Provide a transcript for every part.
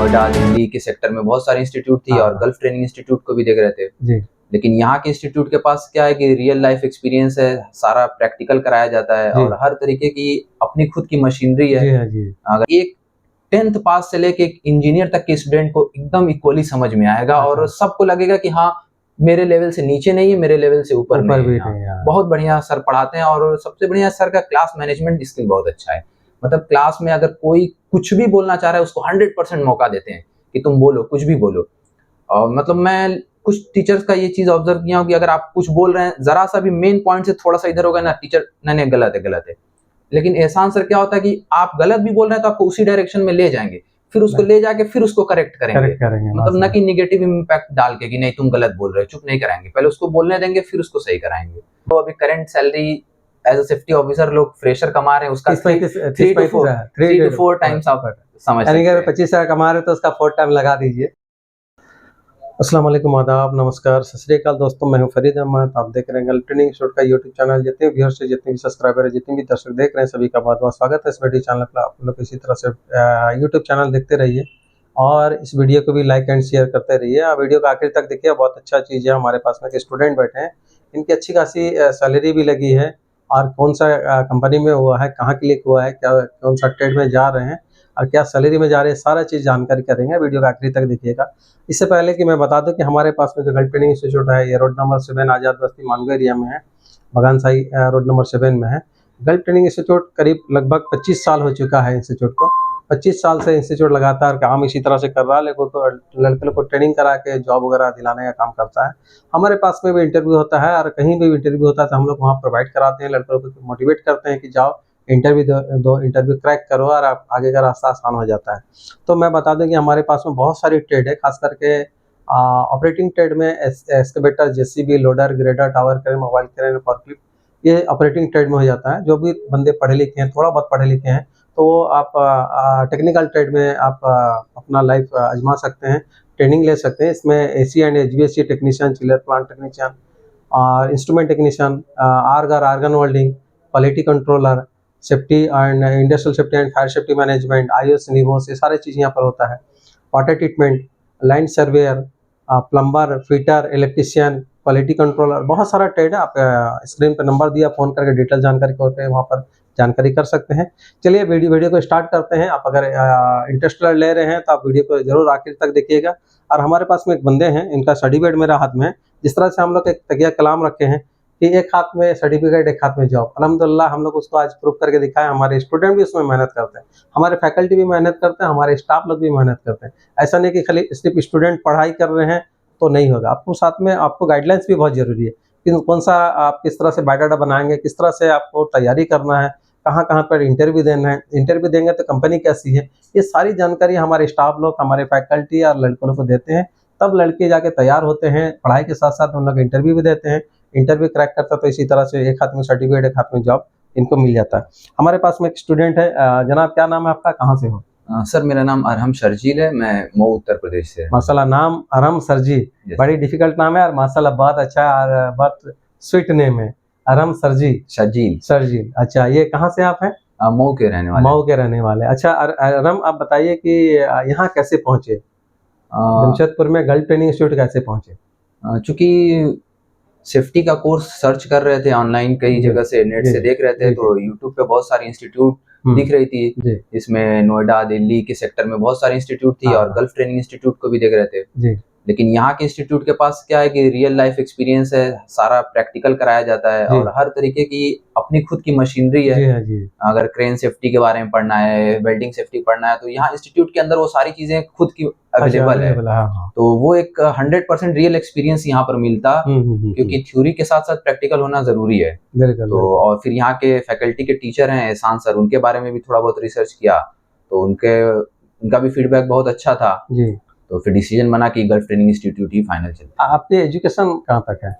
नोएडा दिल्ली के सेक्टर में बहुत सारे इंस्टीट्यूट थी और गल्फ ट्रेनिंग इंस्टीट्यूट को भी देख रहे थे जी। लेकिन यहाँ के इंस्टीट्यूट के पास क्या है कि रियल लाइफ एक्सपीरियंस है, सारा प्रैक्टिकल कराया जाता है और हर तरीके की अपनी खुद की मशीनरी है। जी हाँ जी। अगर एक 10th पास से लेके एक इंजीनियर तक के स्टूडेंट को एकदम इक्वली समझ में आएगा और सबको लगेगा कि हाँ मेरे लेवल से नीचे नहीं है, मेरे लेवल से ऊपर नहीं है। बहुत बढ़िया सर पढ़ाते हैं और सबसे बढ़िया सर का क्लास मैनेजमेंट स्किल बहुत अच्छा है। मतलब क्लास में अगर कोई कुछ भी बोलना चाह रहा है उसको 100% मौका देते हैं कि तुम बोलो, कुछ भी बोलो। और मतलब मैं कुछ टीचर्स का ये चीज ऑब्जर्व किया हूँ कि अगर आप कुछ बोल रहे हैं जरा सा भी मेन पॉइंट से थोड़ा सा इधर होगा ना, टीचर नहीं गलत है। लेकिन एहसान सर क्या होता है कि आप गलत भी बोल रहे हैं तो आपको उसी डायरेक्शन में ले जाएंगे, फिर उसको ले जाके फिर उसको करेक्ट करेंगे। मतलब न कि निगेटिव इम्पैक्ट डाल के कि नहीं तुम गलत बोल रहे हो, चुप नहीं कराएंगे, पहले उसको बोलने देंगे फिर उसको सही कराएंगे। तो अभी current salary as a safety officer लोग फ्रेशर कमा रहे हैं उसका 3 to 4 टाइम्स आप समझ सकते हैं। 25,000 कमा रहे तो उसका 4 टाइम लगा दीजिए। अस्सलाम वालेकुम, आदाब, नमस्कार, सत श्री अकाल दोस्तों, मैं हूं फरीद अहमद। आप देख रहे हैं गल्फ ट्रेनिंग इंस्टीट्यूट का यूट्यूब चैनल। जितने व्यूअर्स हैं, जितने भी सब्सक्राइबर हैं, जितने भी दर्शक देख रहे हैं, सभी का बहुत बहुत स्वागत है इस वीडियो चैनल पर। आप लोग इसी तरह से यूट्यूब चैनल देखते रहिए और इस वीडियो को भी लाइक एंड शेयर करते रहिए। वीडियो का आखिर तक देखिए, बहुत अच्छा चीज़ है। हमारे पास में स्टूडेंट बैठे हैं, इनकी अच्छी खासी सैलरी भी लगी है और कौन सा कंपनी में हुआ है, कहाँ क्लिक हुआ है, क्या कौन सा ट्रेड में जा रहे हैं और क्या सैलरी में जा रहे हैं, सारा चीज़ जानकारी करेंगे। वीडियो का आखिरी तक देखिएगा। इससे पहले कि मैं बता दूं कि हमारे पास में जो गल्फ ट्रेनिंग इंस्टीट्यूट है ये रोड नंबर 7 आज़ाद बस्ती मानगो एरिया में है, बगान साई रोड नंबर 7 में है। गल्फ ट्रेनिंग इंस्टीट्यूट करीब लगभग 25 साल हो चुका है इंस्टीट्यूट को। 25 साल से इंस्टीट्यूट लगातार काम इसी तरह से कर रहा है। लेकिन तो लड़के को ट्रेनिंग करा के जॉब वगैरह दिलाने का काम करता है। हमारे पास में भी इंटरव्यू होता है और कहीं भी इंटरव्यू होता है तो हम लोग वहाँ प्रोवाइड कराते हैं। लड़कों को मोटिवेट करते हैं कि जाओ इंटरव्यू दो, इंटरव्यू क्रैक करो और आप आगे का रास्ता आसान हो जाता है। तो मैं बता दूं कि हमारे पास में बहुत सारी ट्रेड है, खास करके ऑपरेटिंग ट्रेड में excavator, JCB, loader, grader, tower crane, mobile crane, forklift, ये ऑपरेटिंग ट्रेड में हो जाता है। जो भी बंदे पढ़े लिखे हैं, थोड़ा बहुत पढ़े लिखे हैं, तो वो आप टेक्निकल ट्रेड में आप अपना लाइफ आजमा सकते हैं, ट्रेनिंग ले सकते हैं। इसमें AC and HVAC technician, chiller plant technician और instrument technician, argon welding, quality controller, safety and industrial safety and fire safety management, IS, निवोस, ये सारी चीज़ यहाँ पर होता है। Water treatment, line surveyor, plumber, fitter, electrician, quality controller, बहुत सारा ट्रेड है। आप स्क्रीन पर नंबर दिया, फ़ोन करके डिटेल जानकारी को वहाँ पर जानकारी कर सकते हैं। चलिए वीडियो को स्टार्ट करते हैं। आप अगर इंटरेस्टेड ले रहे हैं तो आप वीडियो को जरूर आखिर तक देखिएगा। और हमारे पास में एक बंदे हैं, इनका सर्टिफिकेट मेरा हाथ में है। जिस तरह से हम लोग एक तकिया कलाम रखे हैं कि एक हाथ में सर्टिफिकेट, एक हाथ में जॉब, अल्हम्दुलिल्लाह हम लोग उसको आज प्रूव करके दिखाएं। हमारे स्टूडेंट भी उसमें मेहनत करते हैं, हमारे फैकल्टी भी मेहनत करते हैं, हमारे स्टाफ लोग भी मेहनत करते हैं। ऐसा नहीं कि खाली सिर्फ स्टूडेंट पढ़ाई कर रहे हैं तो नहीं होगा। आपको साथ में आपको गाइडलाइंस भी बहुत ज़रूरी है कि कौन सा आप किस तरह से बायोडाटा बनाएंगे, किस तरह से आपको तैयारी करना है, कहाँ पर इंटरव्यू देना है, इंटरव्यू देंगे तो कंपनी कैसी है, ये सारी जानकारी हमारे स्टाफ लोग, हमारे फैकल्टी और लड़कों को देते हैं। तब लड़के जाके तैयार होते हैं। पढ़ाई के साथ साथ उन लोग इंटरव्यू भी देते हैं। इंटरव्यू क्रैक करता तो इसी तरह से एक हाथ में सर्टिफिकेट, एक हाथ में जॉब इनको मिल जाता है। हमारे पास में एक स्टूडेंट है। जनाब, क्या नाम है आपका, कहाँ से हो? सर मेरा नाम अरहम शर्जील है, मैं मऊ उत्तर प्रदेश से। माशाल्लाह, नाम अरहम सरजी, बड़ी डिफिकल्ट नाम है और माशाल्लाह बहुत अच्छा और बहुत स्वीट नेम है, अरहम सरजील। अच्छा, ये कहाँ से आप हैं? मऊ के रहने वाले। मऊ के रहने वाले। अच्छा अरहम, आप बताइए कि यहाँ कैसे पहुँचे, जमशेदपुर में गल्फ ट्रेनिंग इंस्टीट्यूट कैसे पहुँचे? चूंकि सेफ्टी का कोर्स सर्च कर रहे थे ऑनलाइन, कई जगह से नेट से देख रहे थे, तो यूट्यूब पे बहुत सारी इंस्टीट्यूट दिख रही थी। इसमें नोएडा दिल्ली के सेक्टर में बहुत सारे इंस्टीट्यूट थी और गल्फ ट्रेनिंग इंस्टीट्यूट को भी देख रहे थे। लेकिन यहाँ के इंस्टीट्यूट के पास क्या है कि रियल लाइफ एक्सपीरियंस है, सारा प्रैक्टिकल कराया जाता है और हर तरीके की अपनी खुद की मशीनरी है। अगर क्रेन सेफ्टी के बारे में पढ़ना है, वेल्डिंग सेफ्टी पढ़ना है, तो यहाँ इंस्टीट्यूट के अंदर वो सारी चीजें खुद की अवेलेबल है। तो वो एक 100% रियल एक्सपीरियंस यहाँ पर मिलता, क्योंकि थ्योरी के साथ साथ प्रैक्टिकल होना जरूरी है। तो और फिर यहाँ के फैकल्टी के टीचर हैं एहसान सर, उनके बारे में भी थोड़ा बहुत रिसर्च किया, तो उनका भी फीडबैक बहुत अच्छा था। तो फिर डिसीजन बना कि गल्फ ट्रेनिंग इंस्टीट्यूट ही फाइनल चलता है। आपकी एजुकेशन कहाँ तक है?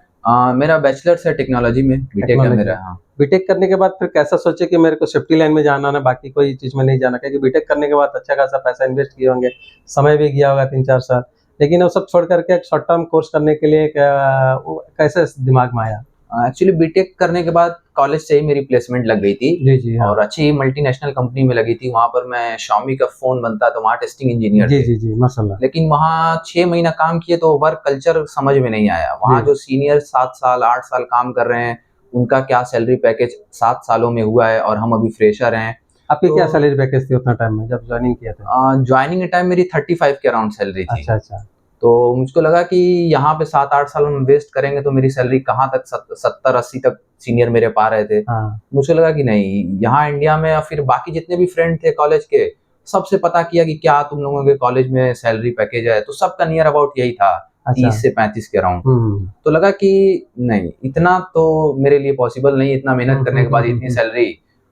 मेरा बैचलर्स है टेक्नोलॉजी में, बीटेक है मेरा। हाँ, बीटेक करने के बाद फिर कैसा सोचे कि मेरे को सेफ्टी लाइन में जाना है, बाकी कोई चीज में नहीं जाना? क्योंकि बीटेक करने के बाद अच्छा खासा पैसा इन्वेस्ट किए होंगे, समय भी गया होगा 3-4 साल, लेकिन वो सब छोड़ करके एक शॉर्ट टर्म कोर्स करने के लिए कैसे दिमाग में आया? एक्चुअली बीटेक करने के बाद कॉलेज से ही मेरी प्लेसमेंट लग गई थी जी जी हाँ। और अच्छी मल्टीनेशनल कंपनी में लगी थी। वहां पर मैं Xiaomi का फोन बनता तो वहाँ टेस्टिंग इंजीनियर जी थे। जी जी माशाल्लाह। लेकिन वहाँ 6 महीना काम किए तो वर्क कल्चर समझ में नहीं आया। वहाँ जी। जो सीनियर 7 साल 8 साल काम कर रहे हैं, उनका क्या सैलरी पैकेज 7 सालों में हुआ है और हम अभी फ्रेशर हैं। आपकी क्या तो सैलरी पैकेज थी उतना टाइम में जब ज्वाइनिंग किया था? ज्वाइनिंग के टाइम मेरी 35 के अराउंड सैलरी थी। अच्छा अच्छा। तो मुझको लगा कि यहाँ पे 7-8 साल हम वेस्ट करेंगे तो मेरी सैलरी कहाँ तक 70-80 तक सीनियर मेरे पा रहे थे। हाँ। मुझे लगा कि नहीं, यहाँ इंडिया में, और फिर बाकी जितने भी फ्रेंड थे कॉलेज के, सबसे पता किया कि क्या तुम लोगों के कॉलेज में सैलरी पैकेज है, तो सबका नियर अबाउट यही था, अच्छा। 30 से 35 के अराउंड। हम्म तो लगा कि नहीं, इतना तो मेरे लिए पॉसिबल नहीं, इतना मेहनत करने के बाद इतनी सैलरी।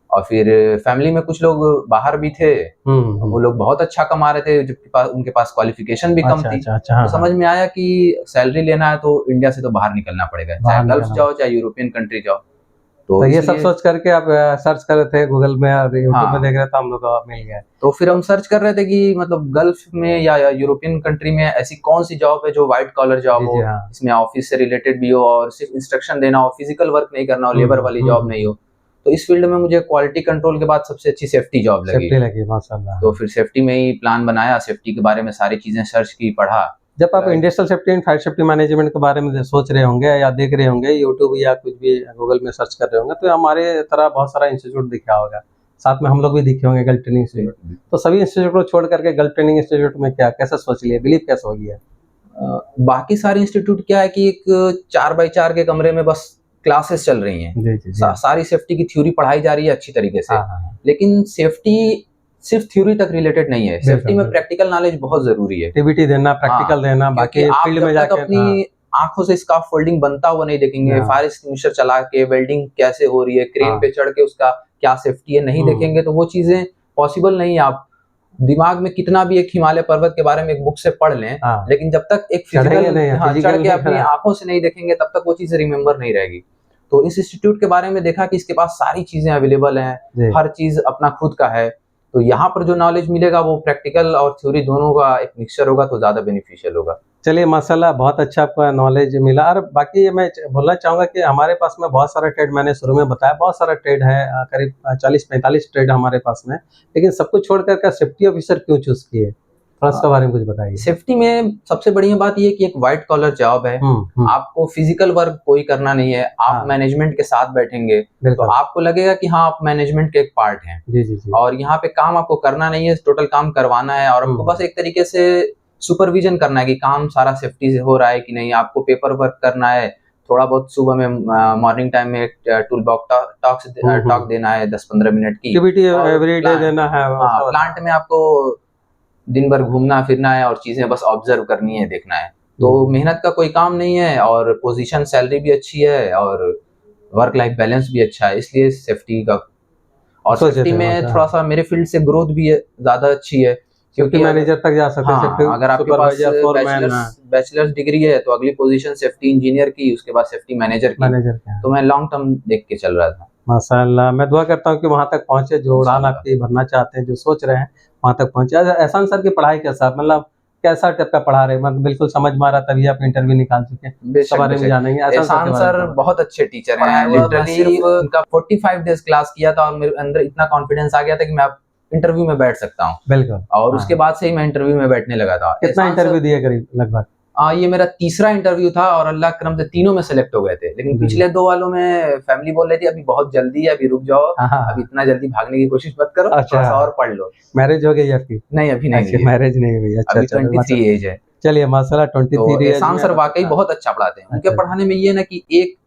और फिर फैमिली में कुछ लोग बाहर भी थे, वो लोग बहुत अच्छा कमा रहे थे, जबकि उनके पास क्वालिफिकेशन भी कम अच्छा थी। अच्छा अच्छा तो हाँ समझ हाँ। में आया कि सैलरी लेना है तो इंडिया से तो बाहर निकलना पड़ेगा, बाहर चाहे गल्फ निकलना। जाओ चाहे यूरोपियन कंट्री जाओ। तो तो ये सब इसलिए सोच करके आप सर्च कर रहे थे गूगल में और यूट्यूब में हाँ, देख रहे थे, हम लोग को मिल गया। तो फिर हम सर्च कर रहे थे कि मतलब गल्फ में या यूरोपियन कंट्री में ऐसी कौन सी जॉब है जो व्हाइट कॉलर जॉब जी हो, जी हाँ। इसमें ऑफिस से रिलेटेड भी हो और सिर्फ इंस्ट्रक्शन देना हो, फिजिकल वर्क नहीं करना हो, लेबर वाली जॉब नहीं हो। तो इस फील्ड में मुझे क्वालिटी कंट्रोल के बाद सबसे अच्छी सेफ्टी जॉब लगी। सेफ्टी लगी माशाल्लाह। तो फिर सेफ्टी में ही प्लान बनाया, सेफ्टी के बारे में सारी चीजें सर्च की, पढ़ा। जब आप industrial safety and fire safety management के बारे में सोच रहे होंगे या देख रहे होंगे यूट्यूब या कुछ भी गूगल में सर्च कर रहे होंगे, तो हमारे तरह बहुत सारा इंस्टीट्यूट दिखा होगा, साथ में हम लोग भी दिखे होंगे गल्फ ट्रेनिंग इंस्टीट्यूट। तो सभी इंस्टीट्यूट को छोड़ करके गल्फ ट्रेनिंग इंस्टीट्यूट में क्या कैसा सोच लिया, बिलीव कैसे हो गया? बाकी सारे इंस्टीट्यूट क्या है कि एक 4x4 के कमरे में बस क्लासेस चल रही हैं, जी जी जी सारी सेफ्टी की थ्योरी पढ़ाई जा रही है अच्छी तरीके से। हाँ हाँ। लेकिन सेफ्टी सिर्फ थ्योरी तक रिलेटेड नहीं है, सेफ्टी में प्रैक्टिकल नॉलेज बहुत जरूरी है। एक्टिविटी देना, प्रैक्टिकल देना, बाकी क्योंकि आप फील्ड जब में तक जाके अपनी आंखों से स्कार्फ फोल्डिंग बनता हुआ नहीं देखेंगे, फायर एक्सटिंग्विशर चला के वेल्डिंग कैसे हो रही है, क्रेन पे चढ़ के उसका क्या सेफ्टी है नहीं देखेंगे, तो वो चीजें पॉसिबल नहीं है। आप दिमाग में कितना भी एक हिमालय पर्वत के बारे में एक बुक से पढ़ लें, लेकिन जब तक एक फिजिकल चढ़ के अपनी आंखों से नहीं देखेंगे तब तक वो चीजें रिमेम्बर नहीं रहेगी। तो इस इंस्टीट्यूट के बारे में देखा कि इसके पास सारी चीजें अवेलेबल हैं, हर चीज अपना खुद का है। तो यहाँ पर जो नॉलेज मिलेगा वो प्रैक्टिकल और थ्योरी दोनों का एक मिक्सचर होगा, तो ज्यादा बेनिफिशियल होगा। चलिए माशाल्लाह, बहुत अच्छा आपका नॉलेज मिला। और बाकी मैं बोलना चाहूँगा कि हमारे पास में बहुत सारा ट्रेड, मैंने शुरू में बताया बहुत सारा ट्रेड है, करीब 40-45 ट्रेड हमारे पास में, लेकिन सब कुछ छोड़ कर सेफ्टी ऑफिसर क्यों चूज किए, थोड़ा उसके बारे में कुछ बताइए। सेफ्टी में सबसे बढ़िया बात ये कि एक व्हाइट कॉलर जॉब है, आपको फिजिकल वर्क कोई करना नहीं है, आप मैनेजमेंट के साथ बैठेंगे तो आपको लगेगा कि हाँ आप मैनेजमेंट के एक पार्ट हैं। जी जी जी। और यहाँ पे काम आपको करना नहीं है, टोटल काम करवाना है और आपको बस एक तरीके से सुपरविजन करना है कि काम सारा सेफ्टी से हो रहा है कि नहीं। आपको पेपर वर्क करना है, थोड़ा बहुत सुबह में मॉर्निंग टाइम में टूल बॉक्स टॉक देना है 10-15 मिनट की एवरीडे देना है। प्लांट में आपको दिन भर घूमना फिरना है और चीजें बस ऑब्जर्व करनी है, देखना है। तो मेहनत का कोई काम नहीं है और पोजीशन सैलरी भी अच्छी है और वर्क लाइफ बैलेंस भी अच्छा है, इसलिए सेफ्टी का। और सेफ्टी में थोड़ा सा मेरे फील्ड से ग्रोथ भी ज्यादा अच्छी है क्योंकि मैनेजर तक जा सकते हैं। अगर आपके पास बैचलर्स डिग्री है तो अगली पोजीशन सेफ्टी इंजीनियर की, उसके बाद सेफ्टी मैनेजर की। तो मैं लॉन्ग टर्म देख के चल रहा था। माशाल्लाह, मैं दुआ करता हूँ कि वहाँ तक पहुँचे जो उड़ान आपकी भरना चाहते हैं, जो सोच रहे हैं वहाँ तक पहुँचे। एहसान सर की पढ़ाई कैसा, मतलब कैसा टाइप का पढ़ा रहे, मतलब बिल्कुल समझ में आ रहा, तभी आप इंटरव्यू निकाल चुके हैं, इसके बारे में जानेंगे। एहसान सर बहुत अच्छे टीचर हैं, लिटरली उनका 45 डेज क्लास किया था और मेरे अंदर इतना कॉन्फिडेंस आ गया था कि मैं इंटरव्यू में बैठ सकता हूँ। बिल्कुल। और उसके बाद से ही मैं इंटरव्यू में बैठने लगा था। कितना इंटरव्यू दिए करीब लगभग? ये मेरा तीसरा इंटरव्यू था और अल्लाह के करम से तीनों में सेलेक्ट हो गए थे, लेकिन पिछले 2 वालों में फैमिली बोल रही थी अभी बहुत जल्दी है, अभी रुक जाओ, अभी इतना जल्दी भागने की कोशिश मत करो, थोड़ा सा और पढ़ लो। मैरिज हो गई आपकी? नहीं, अभी नहीं, मैरिज नहीं हुई। अच्छा, अभी 23 एज है। चलिए माशाल्लाह, 23 एज। एहसान सर वाकई बहुत अच्छा पढ़ाते हैं। उनके पढ़ाने में ये ना कि एक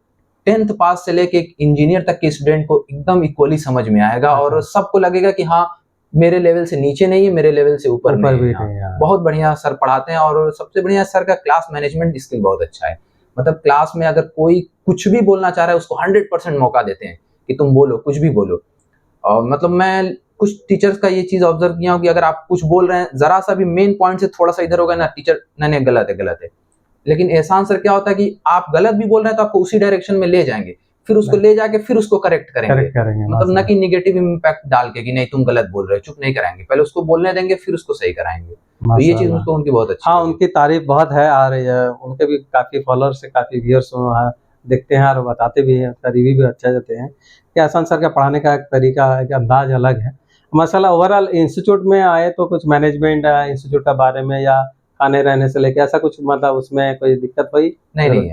10th पास से लेके एक इंजीनियर तक के स्टूडेंट को एकदम इक्वली समझ में आएगा और सबको लगेगा कि हाँ मेरे लेवल से नीचे नहीं है, मेरे लेवल से ऊपर नहीं है। बहुत बढ़िया सर पढ़ाते हैं और सबसे बढ़िया सर का क्लास मैनेजमेंट स्किल बहुत अच्छा है। मतलब क्लास में अगर कोई कुछ भी बोलना चाह रहा है उसको 100% मौका देते हैं कि तुम बोलो, कुछ भी बोलो। और मतलब मैं कुछ टीचर्स का ये चीज ऑब्जर्व किया हूँ कि अगर आप कुछ बोल रहे हैं, जरा सा भी मेन पॉइंट से थोड़ा सा इधर होगा ना, टीचर नहीं गलत है। लेकिन एहसान सर क्या होता है कि आप गलत भी बोल रहे हैं तो आपको उसी डायरेक्शन में ले जाएंगे, फिर उसको ले जाके फिर उसको करेक्ट करेंगे। मतलब ना कि निगेटिव इम्पैक्ट डाल के कि नहीं तुम गलत बोल रहे हो, चुप नहीं कराएंगे, पहले उसको बोलने देंगे फिर उसको सही कराएंगे। तो ये चीज मुझको उनकी बहुत अच्छी। हाँ, उनकी तारीफ बहुत है आ रही है, उनके भी काफी फॉलोअर्स से काफी व्यूअर्स देखते हैं और बताते भी हैं, उसका रिव्यू भी अच्छा देते हैं कि एहसान सर का पढ़ाने का एक तरीका, एक अंदाज अलग है। माशाल्लाह ओवरऑल इंस्टीट्यूट में आए तो कुछ मैनेजमेंट इंस्टीट्यूट के बारे में या खाने रहने से लेके ऐसा कुछ मतलब उसमें कोई दिक्कत हुई? नहीं,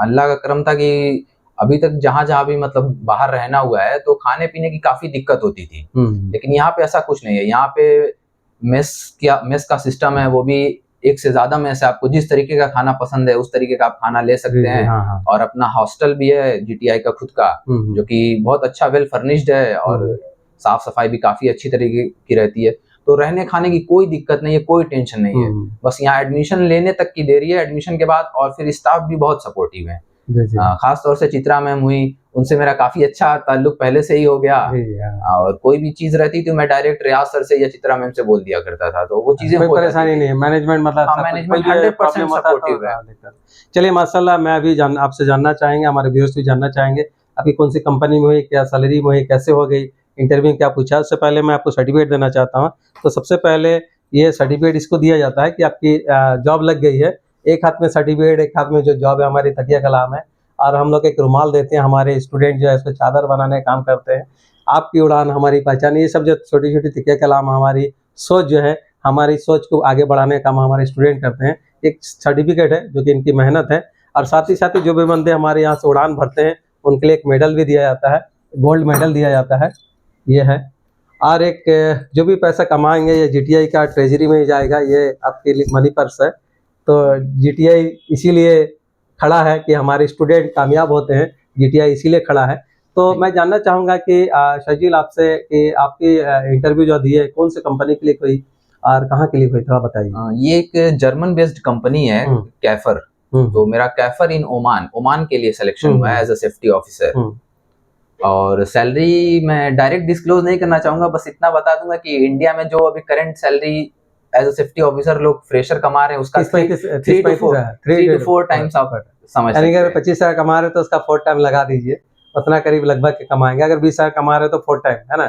अल्लाह का करम था कि अभी तक जहाँ-जहाँ भी मतलब बाहर रहना हुआ है तो खाने-पीने की काफ़ी दिक्कत होती थी। लेकिन यहाँ पे ऐसा कुछ नहीं है। यहाँ पे मेस का सिस्टम है, वो भी एक से ज़्यादा मेस है। आपको जिस तरीके का खाना पसंद है उस तरीके का आप खाना ले सकते हैं। हाँ, हाँ। और अपना हॉस्टल भी है जीटीआई का खुद का, जो कि बहुत अच्छा वेल फर्निश्ड है और साफ-सफाई भी काफ़ी अच्छी तरीके की रहती है। तो रहने खाने की कोई दिक्कत नहीं है, कोई टेंशन नहीं है। बस यहाँ एडमिशन लेने तक की देरी है, एडमिशन के बाद और फिर स्टाफ भी बहुत सपोर्टिव है। खास तौर से चित्रा मैम हुई, उनसे मेरा काफी अच्छा ताल्लुक पहले से ही हो गया। और कोई भी चीज रहती थी मैं डायरेक्ट रियाज सर से या चित्रा मैम से बोल दिया करता था, तो वो चीजें कोई परेशानी नहीं है। मैनेजमेंट मतलब मैनेजमेंट 100% सपोर्टिव है। चलिए माशाल्लाह, मैं अभी आपसे जानना चाहेंगे, हमारे व्यूअर्स भी जानना चाहेंगे अभी कौन सी कंपनी में हुई, क्या सैलरी में हुई, कैसे हो गई, इंटरव्यू क्या पूछा। उससे पहले मैं आपको सर्टिफिकेट देना चाहता हूँ। तो सबसे पहले ये सर्टिफिकेट इसको दिया जाता है कि आपकी जॉब लग गई है। एक हाथ में सर्टिफिकेट, एक हाथ में जो जॉब है हमारी तकिया कलाम है, और हम लोग एक रुमाल देते हैं। हमारे स्टूडेंट जो है इसको चादर बनाने का काम करते हैं। आपकी उड़ान हमारी पहचान, ये सब जो छोटी छोटी तकिया कलाम हमारी सोच जो है, हमारी सोच को आगे बढ़ाने का काम हमारे स्टूडेंट करते हैं। एक सर्टिफिकेट है जो कि इनकी मेहनत है। और साथ ही जो भी बंदे हमारे यहाँ से उड़ान भरते हैं उनके लिए एक मेडल भी दिया जाता है, गोल्ड मेडल दिया जाता है, ये है। और एक जो भी पैसा कमाएंगे ये जीटीआई का ट्रेजरी में ही जाएगा, ये आपके लिए मनी पर्स है। तो जीटीआई इसीलिए खड़ा है कि हमारे स्टूडेंट कामयाब होते हैं, जीटीआई इसीलिए खड़ा है। तो मैं जानना चाहूँगा कि शर्जील आपसे कि आपकी इंटरव्यू जो दी है कौन सी कंपनी के लिए हुई और कहाँ के लिए हुई, थोड़ा बताइए। ये एक जर्मन बेस्ड कंपनी है, कैफर। तो मेरा कैफर इन ओमान के लिए सिलेक्शन हुआ है एज अ सेफ्टी ऑफिसर। और सैलरी मैं डायरेक्ट डिस्क्लोज नहीं करना चाहूंगा, बस इतना बता दूंगा कि इंडिया में जो अभी current salary as a safety officer लोग फ्रेशर कमा रहे हैं उसका 3 to 4 टाइम्स आप समझ सकते हैं। अगर 25,000 कमा रहे हैं तो उसका 4 टाइम लगा दीजिए, उतना करीब लगभग के कमाएंगे। अगर 20,000 कमा रहे हैं तो 4 टाइम, है ना।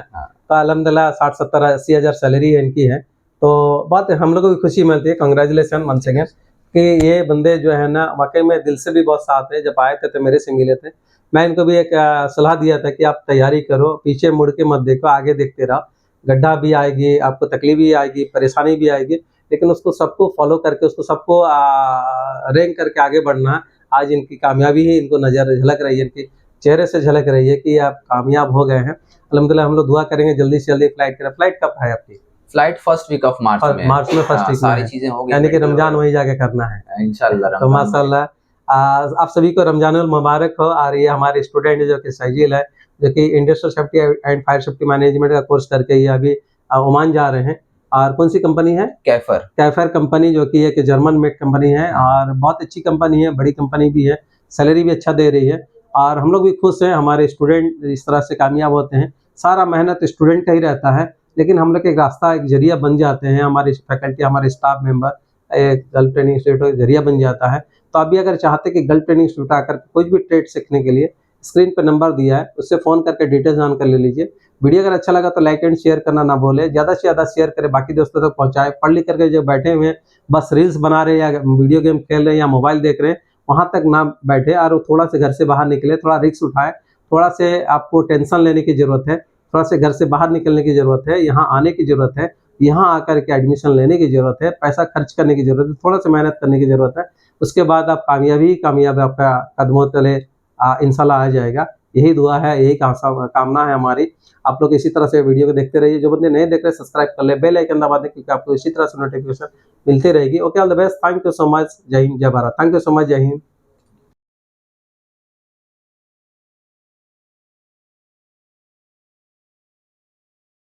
तो अल्हम्दुलिल्लाह 60, 70, 80 हज़ार सैलरी है इनकी है। तो बहुत हम लोग को भी खुशी मिलती है, कांग्रेचुलेसन वंस अगेन कि ये बंदे जो है ना वाकई में दिल से भी बहुत साथ है। जब आए थे तो मेरे से मिले थे, मैं इनको भी एक सलाह दिया था कि आप तैयारी करो, पीछे मुड़ के मत देखो, आगे देखते रहो। गड्ढा भी आएगी, आपको तकलीफ भी आएगी, परेशानी भी आएगी, लेकिन उसको सबको फॉलो करके, उसको सबको रैंक करके आगे बढ़ना। आज इनकी कामयाबी ही इनको नजर झलक रही है, इनके चेहरे से झलक रही है कि आप कामयाब हो गए हैं। अल्हम्दुलिल्लाह हम लोग दुआ करेंगे जल्दी से जल्दी फ्लाइट करें। फ्लाइट कब है आपकी? Flight first week of March में। मार्च में फर्स्ट वीक सारी चीजें हो गई, यानी कि रमजान वहीं जाके करना है इंशाल्लाह। तो माशाल्लाह आप सभी को रमजानुल मुबारक हो। और ये हमारे स्टूडेंट जो कि शर्जील है, जो कि industrial safety and fire safety management का कोर्स करके ये अभी ओमान जा रहे हैं। और कौन सी कंपनी है? कैफर कंपनी, जो कि एक जर्मन मेड कंपनी है और बहुत अच्छी कंपनी है, बड़ी कंपनी भी है, सैलरी भी अच्छा दे रही है। और हम लोग भी खुश हैं, हमारे स्टूडेंट इस तरह से कामयाब होते हैं। सारा मेहनत स्टूडेंट का ही रहता है, लेकिन हम लोग एक रास्ता, एक जरिया बन जाते हैं। हमारे फैकल्टी, हमारे स्टाफ मेंबर एक गल्फ ट्रेनिंग इंस्टीट्यूट का जरिया बन जाता है। तो अभी अगर चाहते कि गल्फ ट्रेनिंग इंस्टीट्यूट आकर कुछ भी ट्रेड सीखने के लिए, स्क्रीन पर नंबर दिया है, उससे फ़ोन करके डिटेल जानकर ले लीजिए। वीडियो अगर अच्छा लगा तो लाइक एंड शेयर करना ना भूलें, ज़्यादा से ज़्यादा शेयर करें, बाकी दोस्तों तक पहुँचाएं। पढ़ लिख करके जो बैठे हुए हैं बस रील्स बना रहे हैं या वीडियो गेम खेल रहे हैं या मोबाइल देख रहे हैं, वहाँ तक ना बैठे और थोड़ा से घर से बाहर निकले, थोड़ा रिस्क उठाए, थोड़ा से आपको टेंशन लेने की ज़रूरत है, थोड़ा से घर से बाहर निकलने की ज़रूरत है, यहाँ आने की ज़रूरत है, यहाँ आकर के एडमिशन लेने की ज़रूरत है, पैसा खर्च करने की ज़रूरत है, थोड़ा सा मेहनत करने की ज़रूरत है। उसके बाद आप कामयाब आपका कदमों तले इंशाल्लाह आ जाएगा। यही दुआ है, यही कामना है हमारी। आप लोग इसी तरह से वीडियो को देखते रहिए। जो बंदे नहीं देख रहे सब्सक्राइब कर ले, बेल आइकन दबा दें, क्योंकि आपको इसी तरह से नोटिफिकेशन मिलती रहेगी। Okay, all the best, thank you so much, जय हिंद, जय Bharat. Thank you so much, जय हिंद।